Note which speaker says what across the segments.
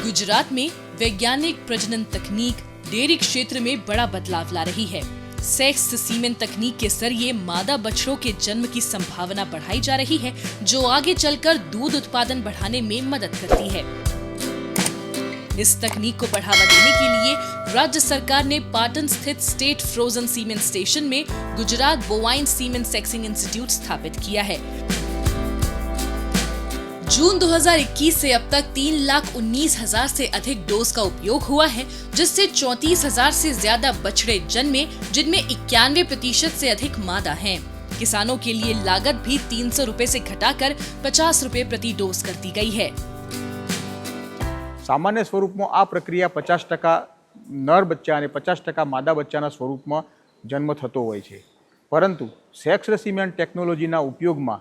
Speaker 1: गुजरात में वैज्ञानिक प्रजनन तकनीक डेयरी क्षेत्र में बड़ा बदलाव ला रही है। सेक्स सीमेन तकनीक के जरिए मादा बछड़ों के जन्म की संभावना बढ़ाई जा रही है, जो आगे चलकर दूध उत्पादन बढ़ाने में मदद करती है। इस तकनीक को बढ़ावा देने के लिए राज्य सरकार ने पाटन स्थित स्टेट फ्रोजन सीमेन स्टेशन में गुजरात बोवाइन सीमेन सेक्सिंग इंस्टीट्यूट स्थापित किया है। जून 2021 से अब तक 3,19,000 से अधिक डोज का उपयोग हुआ है, जिससे 34,000 से ज्यादा बछड़े जन्मे, जिनमें 91% से अधिक मादा हैं। किसानों के लिए लागत भी 300 रुपए से घटाकर 50 रुपए प्रति डोज कर दी गई है।
Speaker 2: सामान्य स्वरूप में आ प्रक्रिया 50% नर बच्चा और 50% मादा बच्चा स्वरूप में जन्म थतो होय छे, परंतु सेक्स सीमेन टेक्नोलॉजी उपयोग में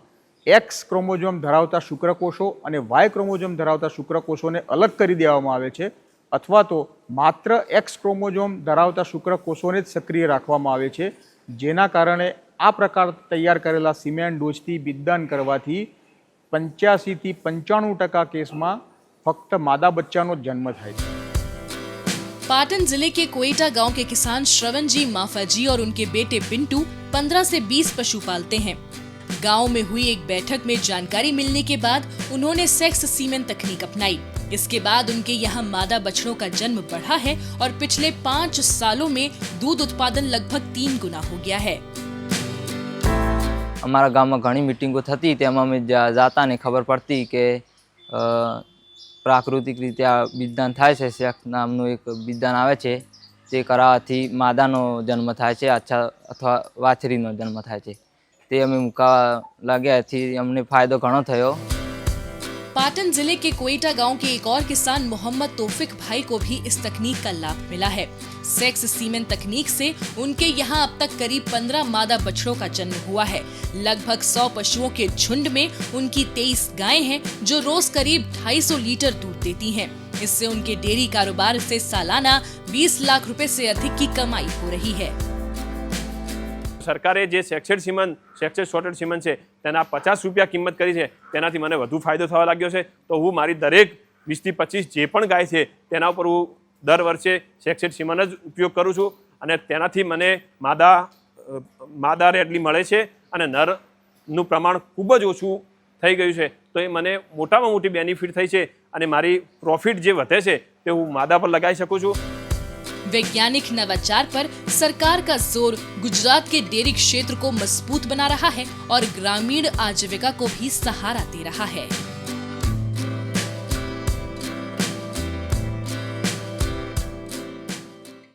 Speaker 2: एक्स क्रोमोजोम धरावता शुक्रकोषों और वाय क्रोमोजोम धरावता शुक्रकोषों ने अलग कर देवामां आवे छे, अथवा तो मात्र एक्स क्रोमोजोम धरावता शुक्रकोषों ने सक्रिय राखवामां आवे छे, जेना कारणे आ प्रकार तैयार करेला सीमेन डोजथी बिददान करवाथी 85 થી 95% केस में फक्त मादा बच्चानो जन्म थाय छे।
Speaker 1: पाटन जिले के कोयटा गांव के किसान श्रवण जी माफाजी और उनके बेटे पिंटू 15 से 20 पशु पालते हैं। गांव में हुई एक बैठक में जानकारी मिलने के बाद उन्होंने सेक्स सीमेन तकनीक अपनाई। इसके बाद उनके यहाँ मादा बछड़ों का जन्म बढ़ा है और पिछले 5 सालों में दूध उत्पादन लगभग 3 गुना हो गया है।
Speaker 3: हमारा गांव में घणी मीटिंगों थती, तेमां में जाता ने खबर पड़ती के प्राकृतिक रीते आ बिददान थाय छे। सेक्स नामनुं एक बिददान आवे छे, ते करावाथी मादानो जन्म थाय छे अथवा वाछरीनो जन्म थाय छे। ते अमे मुकावा लाग्या, थी अमने फायदो घणो थयो।
Speaker 1: पाटन जिले के कोयटा गांव के एक और किसान मोहम्मद तौफिक भाई को भी इस तकनीक का लाभ मिला है। सेक्स सीमेन तकनीक से उनके यहाँ अब तक करीब 15 मादा बछड़ों का जन्म हुआ है। लगभग 100 पशुओं के झुंड में उनकी 23 गायें हैं, जो रोज करीब 250 लीटर दूध देती हैं। इससे उनके डेयरी कारोबार से सालाना 20 लाख रुपए से अधिक की कमाई हो रही है।
Speaker 4: सरकारे जे सेक्सेड शॉर्टेड सीमन है तेना 50 रुपया किंमत करी है, तेनाथी मने वधु फायदो थवा लाग्यो छे। तो हूँ मारी दरेक 20 થી 25 जे पण गाय है तेना पर हूँ दर वर्षे सेक्सेड सीमन ज उपयोग करूँ छूँ, अने तेनाथी मने मादा रेडली मळे छे अने नरनुं प्रमाण खूब ज ओछुं थई गयुं छे। तो ये मने मोटामां मोटी बेनिफिट थई छे अने मारी प्रॉफिट जे वधे छे ते हूँ मादा पर लगाई शकूं छूं।
Speaker 1: वैज्ञानिक नवाचार पर सरकार का जोर गुजरात के डेयरी क्षेत्र को मजबूत बना रहा है और ग्रामीण आजीविका को भी सहारा दे रहा है।